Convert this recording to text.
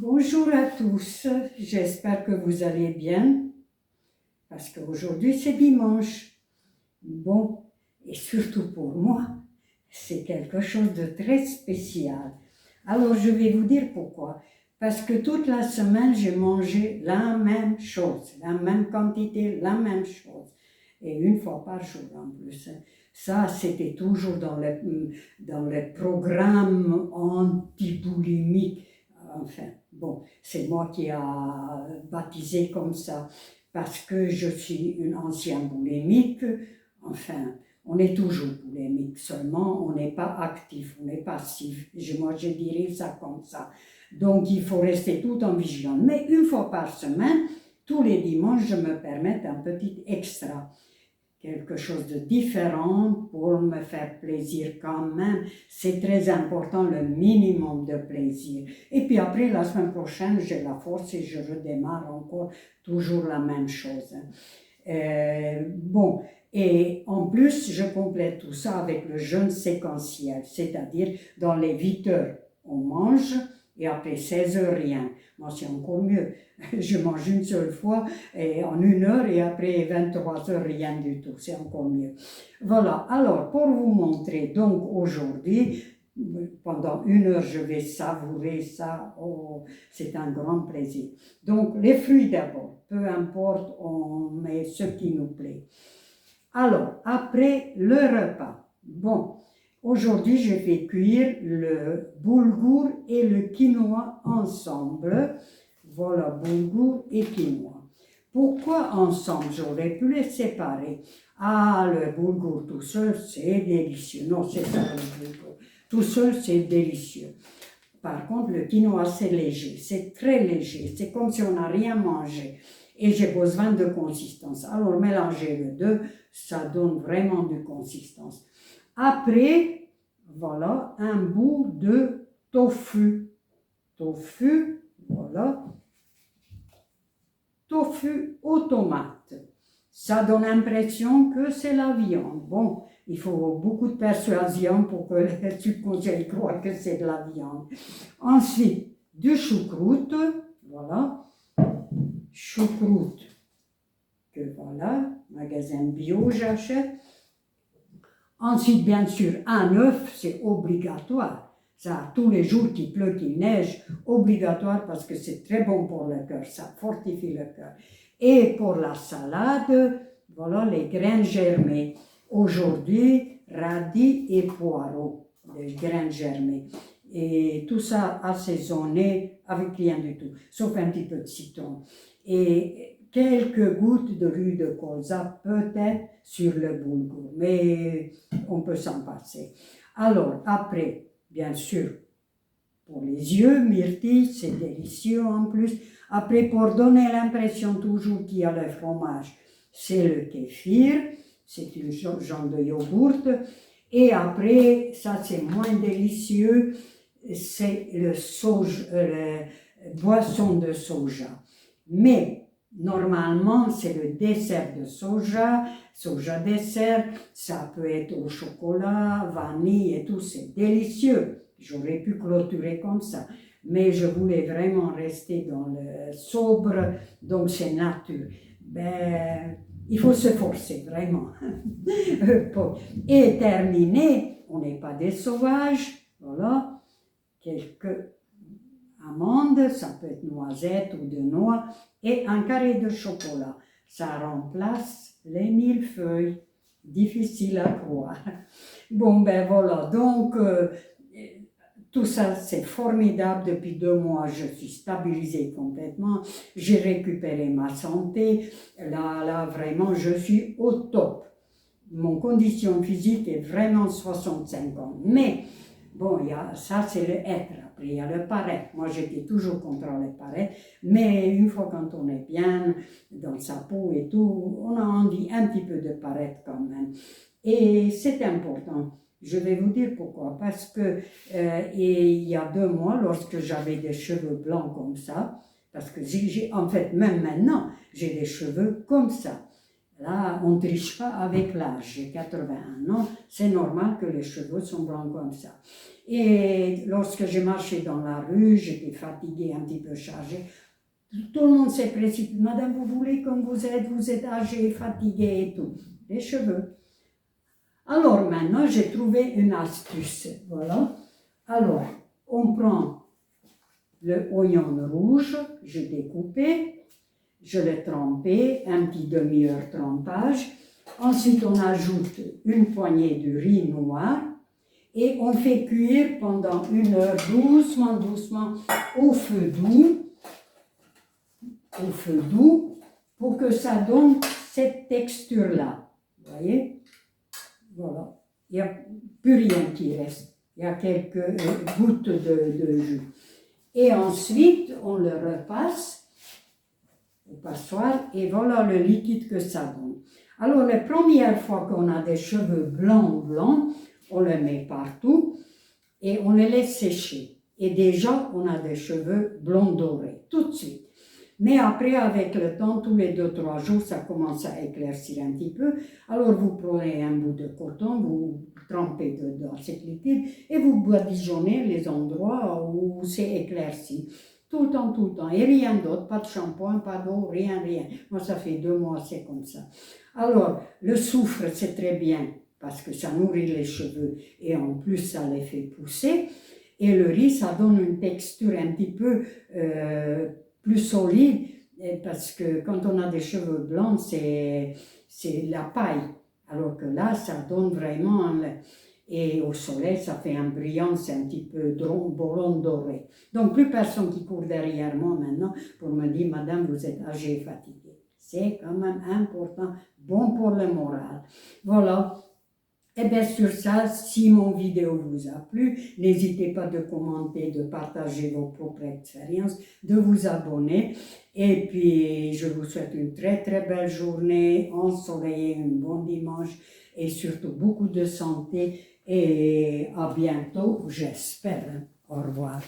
Bonjour à tous, j'espère que vous allez bien, parce qu'aujourd'hui c'est dimanche. Bon, et surtout pour moi, c'est quelque chose de très spécial. Alors je vais vous dire pourquoi. Parce que toute la semaine j'ai mangé la même chose, la même quantité, la même chose. Et une fois par jour en plus. Ça, c'était toujours dans le programme antiboulimique. Enfin, bon, c'est moi qui a baptisé comme ça, parce que je suis une ancienne boulimique. Enfin, on est toujours boulimique, seulement on n'est pas actif, on est passif. Moi, je dirais ça comme ça. Donc, il faut rester tout en vigilant. Mais une fois par semaine, tous les dimanches, je me permets un petit extra, quelque chose de différent pour me faire plaisir quand même. C'est très important, le minimum de plaisir. Et puis après, la semaine prochaine, j'ai la force et je redémarre encore toujours la même chose. Bon, et en plus, je complète tout ça avec le jeûne séquentiel, c'est-à-dire dans les 8 heures, on mange et après 16 heures, rien. Moi, c'est encore mieux. Je mange une seule fois et en 1 heure et après 23 heures, rien du tout. C'est encore mieux. Voilà, alors pour vous montrer, donc aujourd'hui, pendant 1 heure, je vais savourer ça. Oh, c'est un grand plaisir. Donc, les fruits d'abord. Peu importe, on met ce qui nous plaît. Alors, après le repas. Bon, aujourd'hui, je vais cuire le boulgour et le quinoa ensemble. Voilà, boulgour et quinoa. Pourquoi ensemble? J'aurais pu les séparer. Ah, le boulgour tout seul, c'est délicieux. Non, c'est ça le boulgour. Tout seul, c'est délicieux. Par contre, le quinoa, c'est léger, c'est très léger, c'est comme si on n'a rien mangé. Et j'ai besoin de consistance. Alors, mélangez les deux, ça donne vraiment de consistance. Après, voilà, un bout de tofu. Tofu, voilà. Tofu aux tomates. Ça donne l'impression que c'est la viande. Bon, il faut beaucoup de persuasion pour que le subconscient croie que c'est de la viande. Ensuite, du choucroute, voilà, choucroute, que voilà, magasin bio j'achète. Ensuite, bien sûr, un œuf, c'est obligatoire. Ça, tous les jours qu'il pleut, qu'il neige, obligatoire parce que c'est très bon pour le cœur, ça fortifie le cœur. Et pour la salade, voilà les graines germées. Aujourd'hui, radis et poireaux, les graines germées. Et tout ça assaisonné avec rien du tout, sauf un petit peu de citron. Et quelques gouttes de jus de colza, peut-être sur le boulgour, mais on peut s'en passer. Alors, après, bien sûr, pour les yeux, myrtille, c'est délicieux en plus. Après, pour donner l'impression toujours qu'il y a le fromage, c'est le kéfir, c'est une genre de yogourt. Et après, ça c'est moins délicieux, c'est le boisson de soja. Mais normalement, c'est le dessert de soja dessert, ça peut être au chocolat, vanille et tout, c'est délicieux. J'aurais pu clôturer comme ça, mais je voulais vraiment rester dans le sobre, donc c'est nature. Ben, il faut se forcer, vraiment. Et terminé, on n'est pas des sauvages, voilà, quelques amandes, ça peut être noisettes ou de noix, et un carré de chocolat. Ça remplace les millefeuilles. Difficile à croire. Bon, ben voilà, donc tout ça c'est formidable. Depuis 2 mois, je suis stabilisée complètement. J'ai récupéré ma santé. Là, vraiment, je suis au top. Mon condition physique est vraiment 65 ans. Mais bon, ça c'est le être, après il y a le paraître. Moi j'étais toujours contre le paraître, mais une fois quand on est bien dans sa peau et tout, on a envie un petit peu de paraître quand même. Et c'est important. Je vais vous dire pourquoi. Parce que il y a 2 mois, lorsque j'avais des cheveux blancs comme ça, parce que en fait même maintenant, j'ai des cheveux comme ça. Là, on ne triche pas avec l'âge. J'ai 81 ans, c'est normal que les cheveux sont blancs comme ça. Et lorsque j'ai marché dans la rue, j'étais fatiguée, un petit peu chargée. Tout le monde s'est précipité. Madame, vous voulez comme vous êtes âgée, fatiguée et tout. Les cheveux. Alors maintenant, j'ai trouvé une astuce. Voilà. Alors, on prend le oignon rouge, je découpé, je l'ai trempé, un petit demi-heure trempage. Ensuite, on ajoute une poignée de riz noir et on fait cuire pendant 1 heure doucement, doucement au feu doux, pour que ça donne cette texture-là. Vous voyez? Voilà. Il n'y a plus rien qui reste. Il y a quelques gouttes de jus. Et ensuite, on le repasse au passoire et voilà le liquide que ça donne. Alors, la première fois qu'on a des cheveux blancs, on les met partout et on les laisse sécher. Et déjà, on a des cheveux blonds dorés, tout de suite. Mais après, avec le temps, tous les 2-3 jours, ça commence à éclaircir un petit peu. Alors, vous prenez un bout de coton, vous trempez dans cette liquide et vous badigeonnez les endroits où c'est éclairci. Tout le temps. Et rien d'autre, pas de shampoing, pas d'eau, rien. Moi, ça fait 2 mois, c'est comme ça. Alors, le soufre, c'est très bien parce que ça nourrit les cheveux et en plus, ça les fait pousser. Et le riz, ça donne une texture un petit peu plus solide parce que quand on a des cheveux blancs, c'est la paille. Alors que là, ça donne vraiment... Et au soleil, ça fait un brillant, c'est un petit peu blond doré. Donc, plus personne qui court derrière moi maintenant pour me dire, Madame, vous êtes âgée et fatiguée. C'est quand même important, bon pour le moral. Voilà. Et bien sur ça, si mon vidéo vous a plu, n'hésitez pas de commenter, de partager vos propres expériences, de vous abonner. Et puis, je vous souhaite une très très belle journée, ensoleillée, un bon dimanche et surtout beaucoup de santé. Et à bientôt, j'espère. Au revoir.